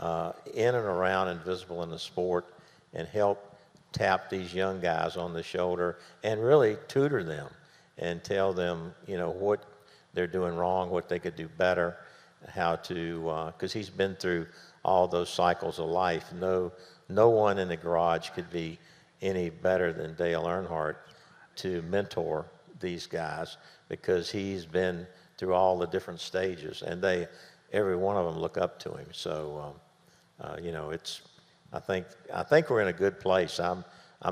[SPEAKER 3] in and around and visible in the sport and help tap these young guys on the shoulder and really tutor them and tell them, what they're doing wrong, what they could do better, how to, because he's been through all those cycles of life. No one in the garage could be any better than Dale Earnhardt to mentor these guys because he's been through all the different stages, and every one of them look up to him. So, I think we're in a good place. I'm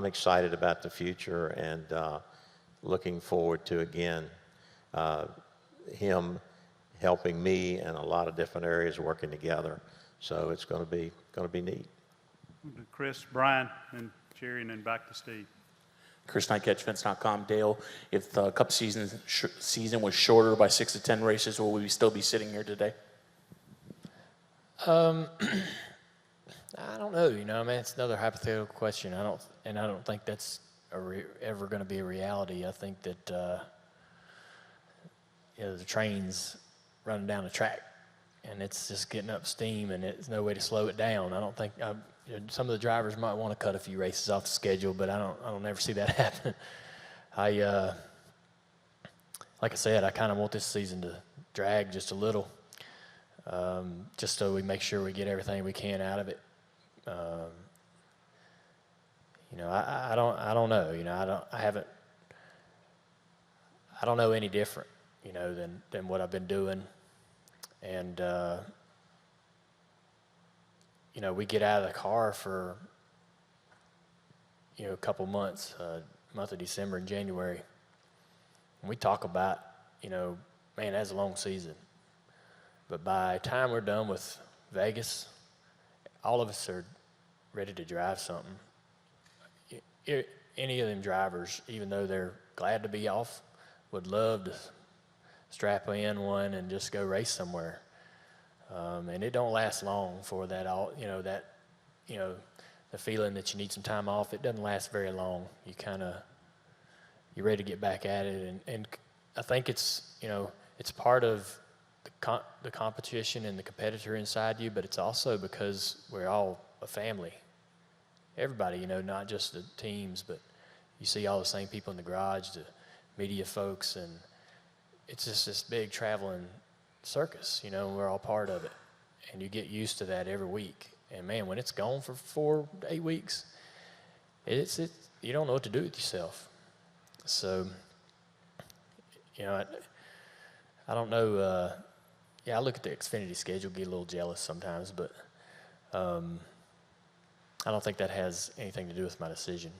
[SPEAKER 3] excited about the future and looking forward to again him helping me in a lot of different areas working together. So it's going to be neat.
[SPEAKER 2] Chris, Brian, and Jerry, and then back to Steve.
[SPEAKER 13] Chris Knight, CatchFence.com. Dale, if the Cup season was shorter by 6 to 10 races, will we still be sitting here today?
[SPEAKER 1] I don't know. You know, I mean, it's another hypothetical question. I don't think that's ever going to be a reality. I think that the train's running down the track, and it's just getting up steam, and there's no way to slow it down. I don't think some of the drivers might want to cut a few races off the schedule, but I don't ever see that happen. Like I said, I kind of want this season to drag just a little, just so we make sure we get everything we can out of it. I don't know. I don't know any different, than what I've been doing. And, we get out of the car for, a couple months, month of December and January. And we talk about, man, that's a long season. But by the time we're done with Vegas, all of us are ready to drive something. Any of them drivers, even though they're glad to be off, would love to strap in one and just go race somewhere. And it don't last long for that the feeling that you need some time off. It doesn't last very long. You're ready to get back at it. And I think it's part of the competition and the competitor inside you, but it's also because we're all a family. Everybody, not just the teams, but you see all the same people in the garage, the media folks, and it's just this big traveling circus, and we're all part of it. And you get used to that every week. And man, when it's gone for 4 to 8 weeks, you don't know what to do with yourself. So, I don't know. I look at the Xfinity schedule, get a little jealous sometimes, but I don't think that has anything to do with my decision.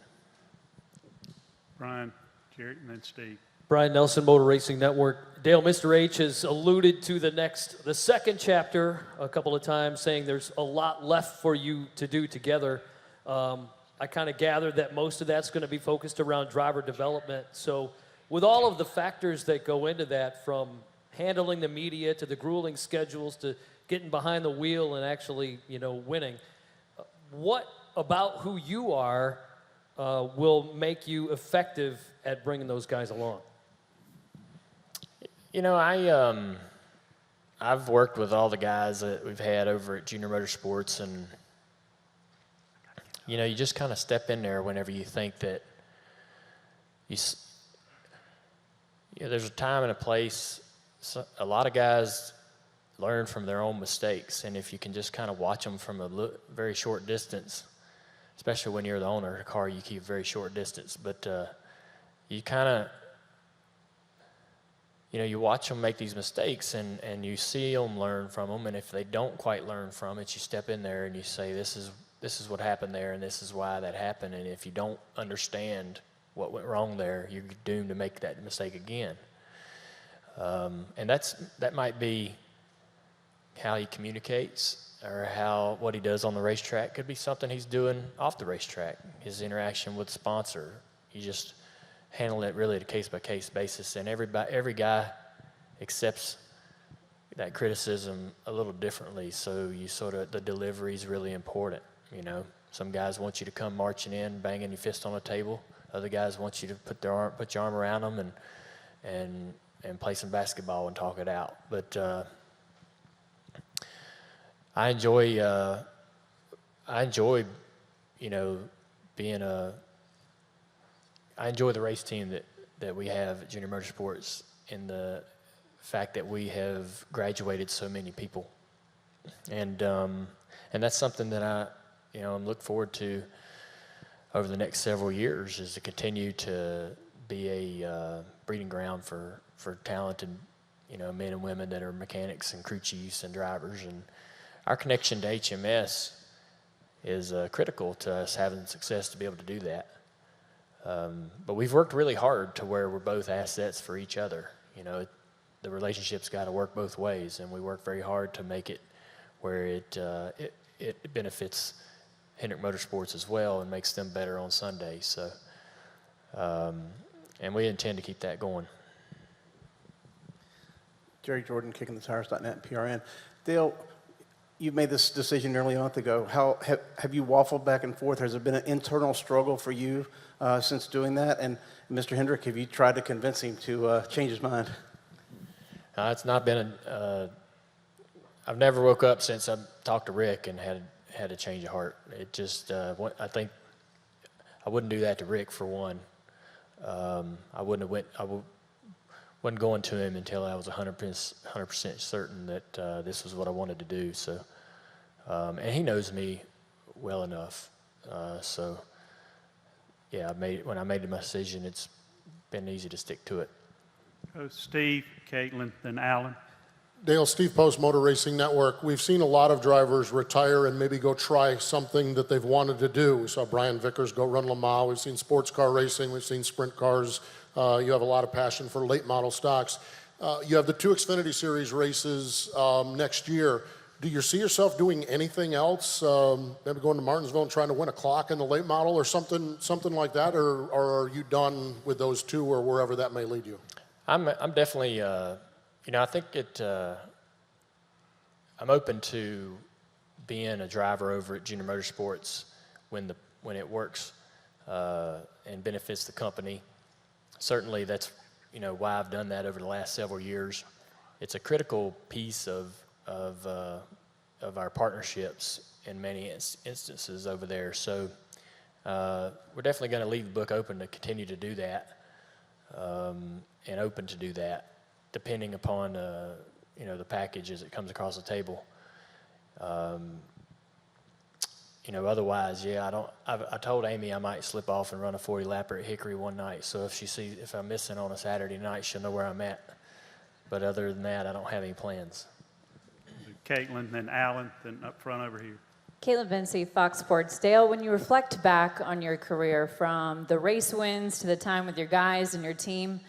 [SPEAKER 2] Brian, Jerry, and then Steve.
[SPEAKER 14] Brian Nelson, Motor Racing Network. Dale, Mr. H has alluded to the second chapter a couple of times, saying there's a lot left for you to do together. I kind of gathered that most of that's going to be focused around driver development. So with all of the factors that go into that, from handling the media to the grueling schedules to getting behind the wheel and actually, winning, what about who you are will make you effective at bringing those guys along?
[SPEAKER 1] I've worked with all the guys that we've had over at Junior Motorsports, and you just kind of step in there whenever you think that there's a time and a place. So a lot of guys learn from their own mistakes, and if you can just kind of watch them from a very short distance, especially when you're the owner of a car, you keep a very short distance, but you kind of you watch them make these mistakes, and you see them learn from them, and if they don't quite learn from it, you step in there and you say, this is what happened there, and this is why that happened, and if you don't understand what went wrong there, you're doomed to make that mistake again. And that might be how he communicates, or what he does on the racetrack. Could be something he's doing off the racetrack, his interaction with the sponsor. You just handle it really at a case-by-case basis, and every guy accepts that criticism a little differently, so the delivery is really important. Some guys want you to come marching in, banging your fist on the table. Other guys want you to put your arm around them and play some basketball and talk it out. But I enjoy I enjoy the race team that we have at Junior Motorsports, and the fact that we have graduated so many people, and that's something that I'm looking forward to over the next several years, is to continue to be a breeding ground for talented men and women that are mechanics and crew chiefs and drivers. And our connection to HMS is critical to us having success to be able to do that. But we've worked really hard to where we're both assets for each other. the relationship's got to work both ways, and we work very hard to make it where it benefits Hendrick Motorsports as well and makes them better on Sundays. So, and we intend to keep that going.
[SPEAKER 15] Jerry Jordan, KickingTheTires.net and PRN. Dale, you made this decision nearly a month ago. How have you waffled back and forth? Has there been an internal struggle for you since doing that? And Mr. Hendrick, have you tried to convince him to change his mind?
[SPEAKER 1] It's not been I've never woke up since I talked to Rick and had a change of heart. It just, I think I wouldn't do that to Rick for one. I wasn't going to him until I was 100% certain that this was what I wanted to do. So, and he knows me well enough. So, yeah, when I made the decision, it's been easy to stick to it.
[SPEAKER 2] Steve, Caitlin, then Alan.
[SPEAKER 16] Dale, Steve Post, Motor Racing Network. We've seen a lot of drivers retire and maybe go try something that they've wanted to do. We saw Brian Vickers go run Le Mans. We've seen sports car racing. We've seen sprint cars. You have a lot of passion for late model stocks. You have the 2 Xfinity Series races next year. Do you see yourself doing anything else? Maybe going to Martinsville and trying to win a clock in the late model or something like that? Or are you done with those 2 or wherever that may lead you?
[SPEAKER 1] I'm definitely, I think I'm open to being a driver over at Junior Motorsports when it works and benefits the company. Certainly, that's why I've done that over the last several years. It's a critical piece of our partnerships in many instances over there. So we're definitely going to leave the book open to continue to do that. And open to do that, depending upon the package as it comes across the table. Otherwise, yeah, I told Amy I might slip off and run a 40 lapper at Hickory one night. So if I'm missing on a Saturday night, she'll know where I'm at. But other than that, I don't have any plans.
[SPEAKER 2] Caitlin, then Alan, then up front over here.
[SPEAKER 17] Caitlin Vinci, Fox Sports. Dale, when you reflect back on your career from the race wins to the time with your guys and your team,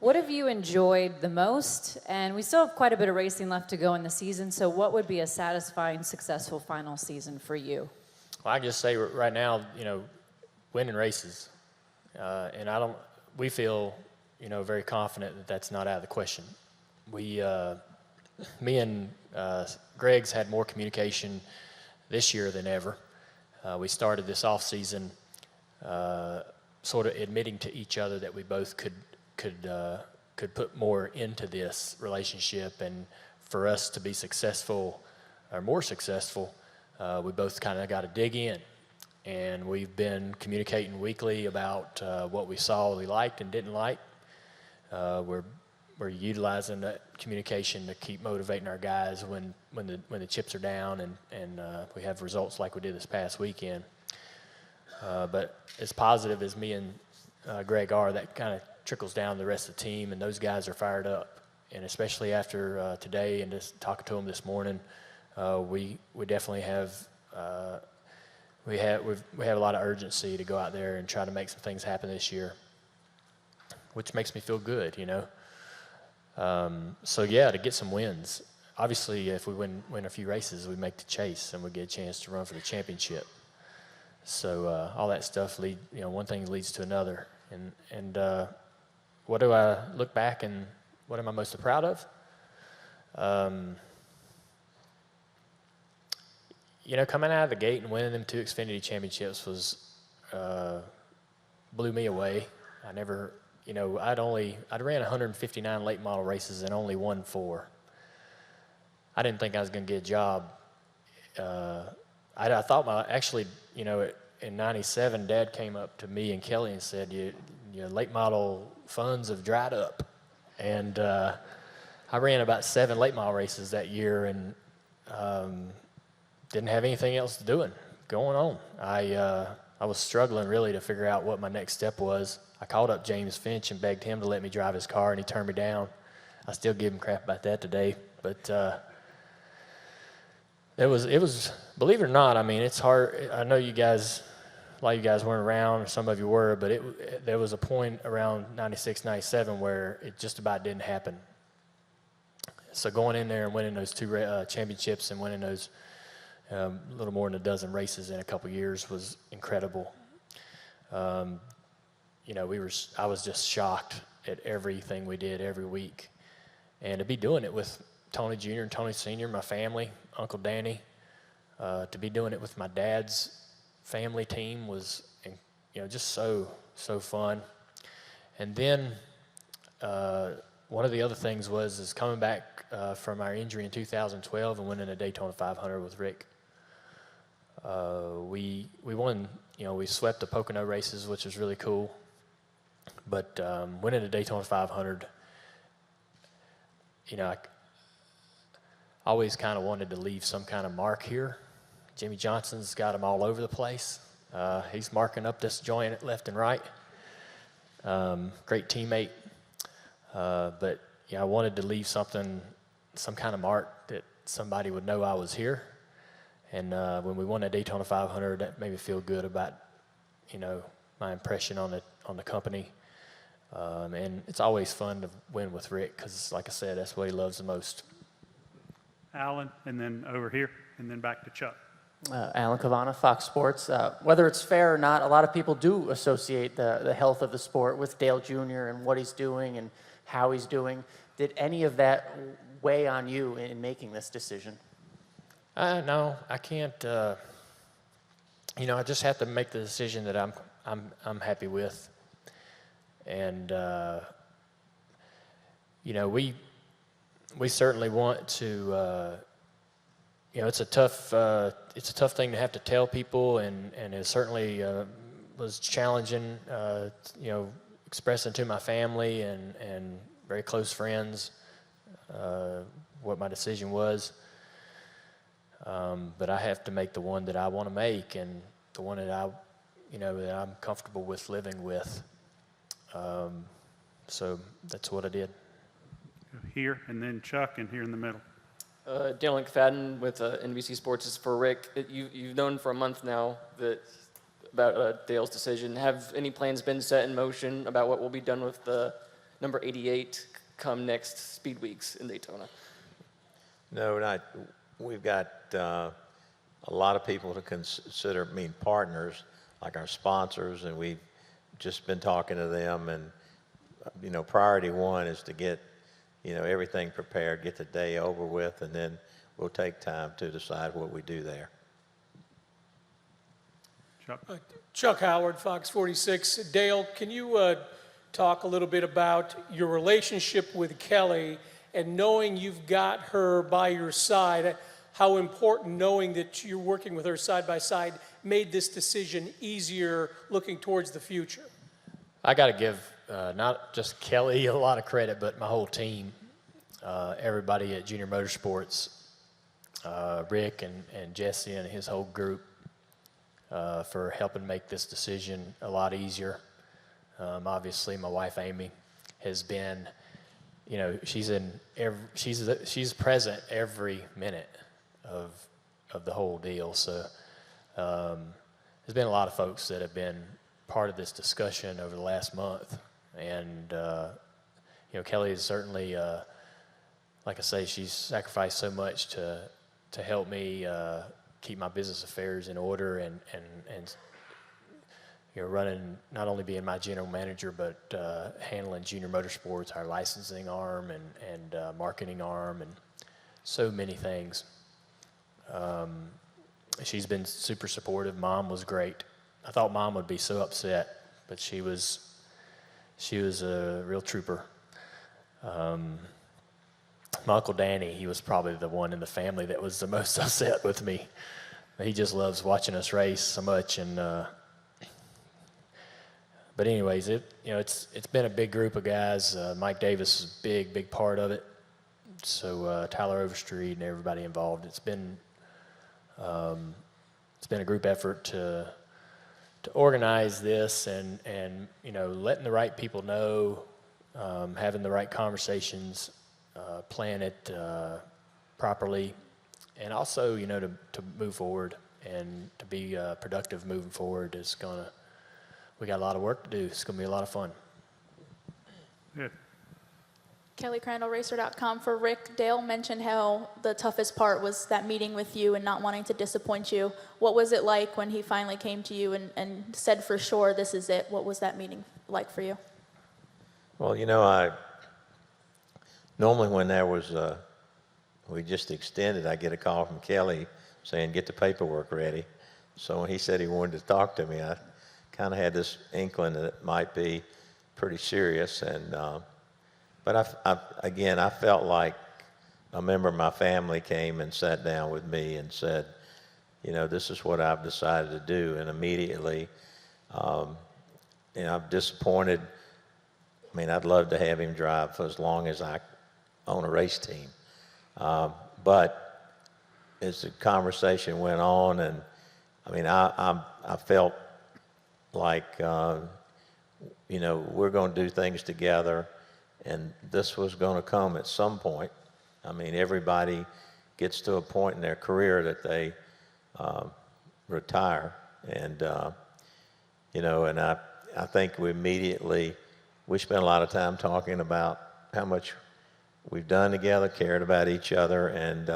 [SPEAKER 17] what have you enjoyed the most? And we still have quite a bit of racing left to go in the season, so what would be a satisfying, successful final season for you?
[SPEAKER 1] Well, I just say right now, winning races. And we feel, very confident that that's not out of the question. Me and Greg's had more communication this year than ever. We started this off season sort of admitting to each other that we both could put more into this relationship, and for us to be successful or more successful, we both kind of got to dig in. And we've been communicating weekly about what we saw we liked and didn't like. We're utilizing that communication to keep motivating our guys when the chips are down and we have results like we did this past weekend. But as positive as me and Greg are, that kind of trickles down the rest of the team, and those guys are fired up. And especially after today and just talking to them this morning, we definitely have we have a lot of urgency to go out there and try to make some things happen this year, which makes me feel good, So yeah, to get some wins. Obviously, if we win a few races, we make the chase and we get a chance to run for the championship. So all that stuff one thing leads to another. And what do I look back and what am I most proud of? Coming out of the gate and winning them 2 Xfinity championships blew me away. I never, I ran 159 late model races and only won 4. I didn't think I was going to get a job. I thought in '97, Dad came up to me and Kelly and said, your late model funds have dried up. And I ran about 7 late model races that year and didn't have anything else going on. I was struggling really to figure out what my next step was. I called up James Finch and begged him to let me drive his car, and he turned me down. I still give him crap about that today, but it was, believe it or not, it's hard. I know a lot of you guys weren't around, or some of you were, but there was a point around 96, 97 where it just about didn't happen. So going in there and winning those two championships and winning those a little more than a dozen races in a couple years was incredible. You know, I was just shocked at everything we did every week. And to be doing it with Tony Jr. and Tony Sr., my family, Uncle Danny, to be doing it with my dad's family team was, you know, just so fun. And then one of the other things is coming back from our injury in 2012 and winning a Daytona 500 with Rick. We won, you know, we swept the Pocono races, which was really cool. But winning the Daytona 500, you know, I always kind of wanted to leave some kind of mark here. Jimmy Johnson's got them all over the place. He's marking up this joint left and right. Great teammate. But yeah, I wanted to leave some kind of mark that somebody would know I was here. And when we won that Daytona 500, that made me feel good about, you know, my impression on the company. And it's always fun to win with Rick because, like I said, that's what he loves the most.
[SPEAKER 2] Alan, and then over here, and then back to Chuck.
[SPEAKER 13] Alan Cavana, Fox Sports. Whether it's fair or not, a lot of people do associate the health of the sport with Dale Jr. and what he's doing and how he's doing. Did any of that weigh on you in making this decision?
[SPEAKER 1] No, I can't. You know, I just have to make the decision that I'm happy with. And you know, we certainly want to. You know, it's a tough thing to have to tell people, and it certainly was challenging. You know, expressing to my family and very close friends what my decision was. But I have to make the one that I want to make, and the one that that I'm comfortable with living with. So that's what I did.
[SPEAKER 2] Here, and then Chuck, and here in the middle.
[SPEAKER 18] Dale McFadden with NBC Sports is for Rick. You've known for a month now about Dale's decision. Have any plans been set in motion about what will be done with the number 88 come next Speed Weeks in Daytona?
[SPEAKER 3] No, not. We've got a lot of people to consider, partners, like our sponsors, and we've just been talking to them. And, you know, priority one is to get, you know, everything prepared, get the day over with, and then we'll take time to decide what we do there.
[SPEAKER 2] Chuck.
[SPEAKER 19] Chuck Howard, Fox 46. Dale, can you talk a little bit about your relationship with Kelly and knowing you've got her by your side, how important knowing that you're working with her side by side made this decision easier looking towards the future?
[SPEAKER 1] I got to give not just Kelly a lot of credit, but my whole team, everybody at Junior Motorsports, Rick and Jesse and his whole group for helping make this decision a lot easier. Obviously, my wife Amy has been, you know, she's present every minute of the whole deal. So there's been a lot of folks that have been part of this discussion over the last month, and you know, Kelly is certainly, like I say, she's sacrificed so much to help me keep my business affairs in order and you know, running, not only being my general manager, but handling Junior Motorsports, our licensing arm and marketing arm, and so many things. She's been super supportive. Mom was great. I thought Mom would be so upset, but she was a real trooper. My Uncle Danny, he was probably the one in the family that was the most upset with me. He just loves watching us race so much, and but anyways, it's been a big group of guys. Mike Davis is a big part of it. So Tyler Overstreet and everybody involved. It's been a group effort to organize this and you know, letting the right people know, having the right conversations, plan it properly, and also, you know, to move forward and to be productive moving forward is we got a lot of work to do. It's gonna be a lot of fun.
[SPEAKER 2] Good.
[SPEAKER 20] Kelly Crandall, Racer.com. For Rick, Dale mentioned how the toughest part was that meeting with you and not wanting to disappoint you. What was it like when he finally came to you and said for sure, this is it? What was that meeting like for you?
[SPEAKER 3] Well, you know, normally when there was, we just extended, I get a call from Kelly saying, get the paperwork ready. So when he said he wanted to talk to me, I kind of had this inkling that it might be pretty serious. And but again, I felt like a member of my family came and sat down with me and said, you know, this is what I've decided to do. And immediately, you know, I'm disappointed. I mean, I'd love to have him drive for as long as I own a race team. But as the conversation went on, and I mean, I felt like, you know, we're going to do things together, and this was going to come at some point. I mean, everybody gets to a point in their career that they retire, and you know, and I think we spent a lot of time talking about how much we've done together, cared about each other, and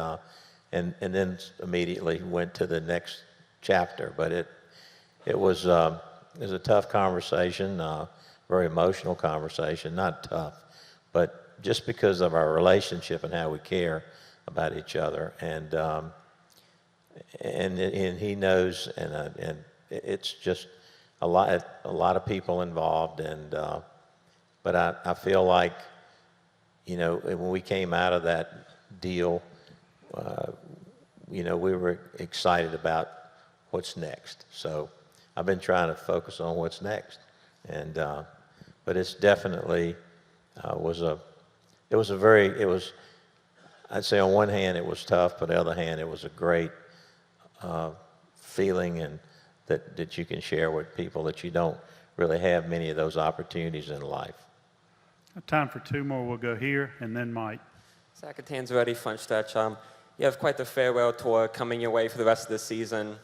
[SPEAKER 3] then immediately went to the next chapter. But it was a tough conversation, very emotional conversation, not tough, but just because of our relationship and how we care about each other, and he knows, and it's just a lot of people involved, and but I feel like, you know, when we came out of that deal, you know, we were excited about what's next. So I've been trying to focus on what's next, and but it's definitely I'd say on one hand it was tough, but on the other hand it was a great feeling, and that you can share with people that you don't really have many of those opportunities in life.
[SPEAKER 2] Time for two more. We'll go here, and then Mike.
[SPEAKER 21] Zach Tanzarelli, front stretch. You have quite the farewell tour coming your way for the rest of the season.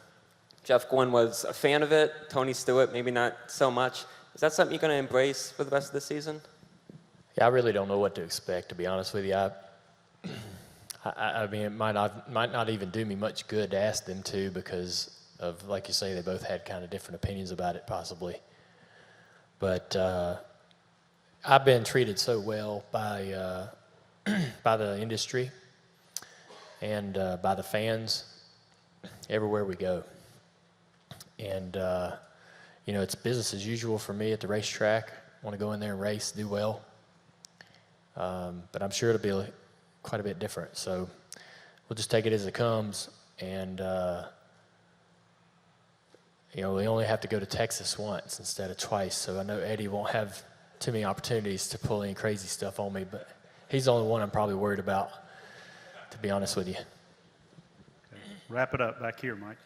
[SPEAKER 21] Jeff Gordon was a fan of it. Tony Stewart, maybe not so much. Is that something you're going to embrace for the rest of the season?
[SPEAKER 14] Yeah, I really don't know what to expect, to be honest with you. I mean, it might not even do me much good to ask them to, because of, like you say, they both had kind of different opinions about it, possibly. But I've been treated so well by by the industry and by the fans everywhere we go. And, you know, it's business as usual for me at the racetrack. I want to go in there and race, do well. But I'm sure it'll be quite a bit different. So we'll just take it as it comes. And, you know, we only have to go to Texas once instead of twice. So I know Eddie won't have too many opportunities to pull any crazy stuff on me. But he's the only one I'm probably worried about, to be honest with you.
[SPEAKER 2] Okay. Wrap it up back here, Mike.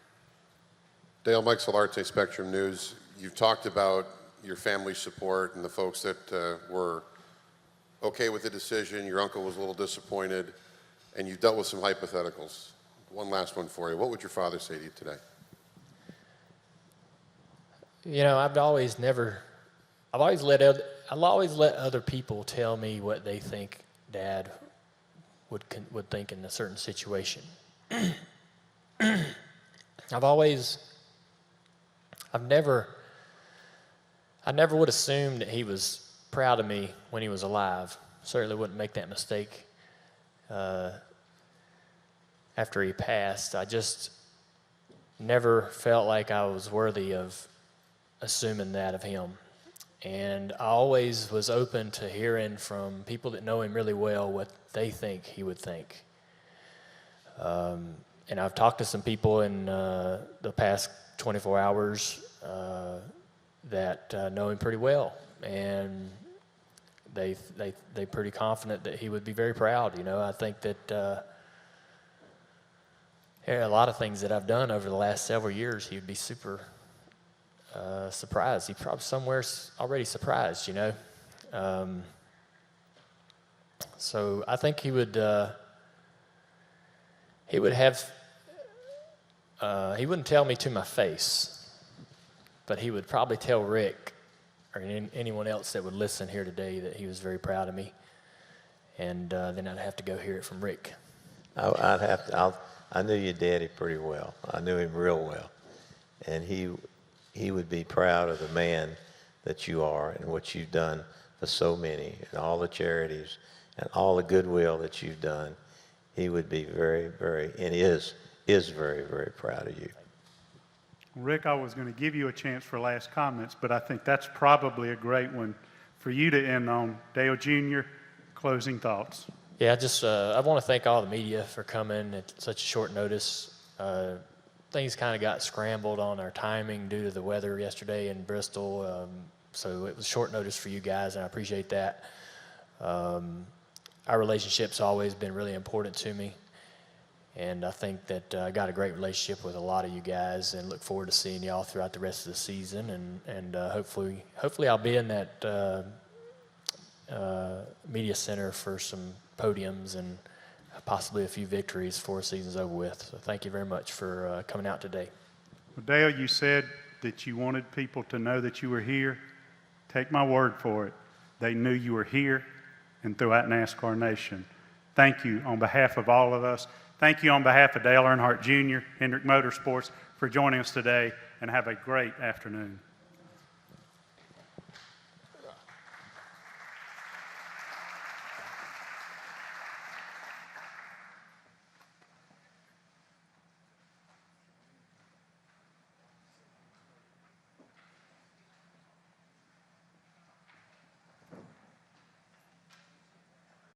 [SPEAKER 16] Dale, Mike Solarte, Spectrum News. You've talked about your family support and the folks that were okay with the decision. Your uncle was a little disappointed, and you've dealt with some hypotheticals. One last one for you. What would your father say to you today?
[SPEAKER 14] You know, I've always let other people tell me what they think Dad would think in a certain situation. I never would assume that he was proud of me when he was alive. Certainly wouldn't make that mistake after he passed. I just never felt like I was worthy of assuming that of him. And I always was open to hearing from people that know him really well what they think he would think. And I've talked to some people in the past 24 hours that know him pretty well, and they're pretty confident that he would be very proud. You know, I think that there are a lot of things that I've done over the last several years. He would be super surprised. He's probably somewhere already surprised, you know. So I think he would have. He wouldn't tell me to my face, but he would probably tell Rick or anyone else that would listen here today that he was very proud of me.
[SPEAKER 1] and then I'd have to go hear it from Rick.
[SPEAKER 3] I knew your daddy pretty well. I knew him real well. And he would be proud of the man that you are and what you've done for so many and all the charities and all the goodwill that you've done. He would be very, very, and is very, very proud of you.
[SPEAKER 2] Rick, I was going to give you a chance for last comments, but I think that's probably a great one for you to end on. Dale Jr., closing thoughts.
[SPEAKER 1] Yeah, I want to thank all the media for coming at such short notice. Things kind of got scrambled on our timing due to the weather yesterday in Bristol, so it was short notice for you guys, and I appreciate that. Our relationship's always been really important to me, and I think that I got a great relationship with a lot of you guys, and look forward to seeing y'all throughout the rest of the season, and hopefully I'll be in that media center for some podiums and possibly a few victories before the season's over with. So thank you very much for coming out today.
[SPEAKER 2] Well, Dale, you said that you wanted people to know that you were here. Take my word for it. They knew you were here and throughout NASCAR Nation. Thank you on behalf of all of us. Thank you on behalf of Dale Earnhardt Jr., Hendrick Motorsports, for joining us today, and have a great afternoon.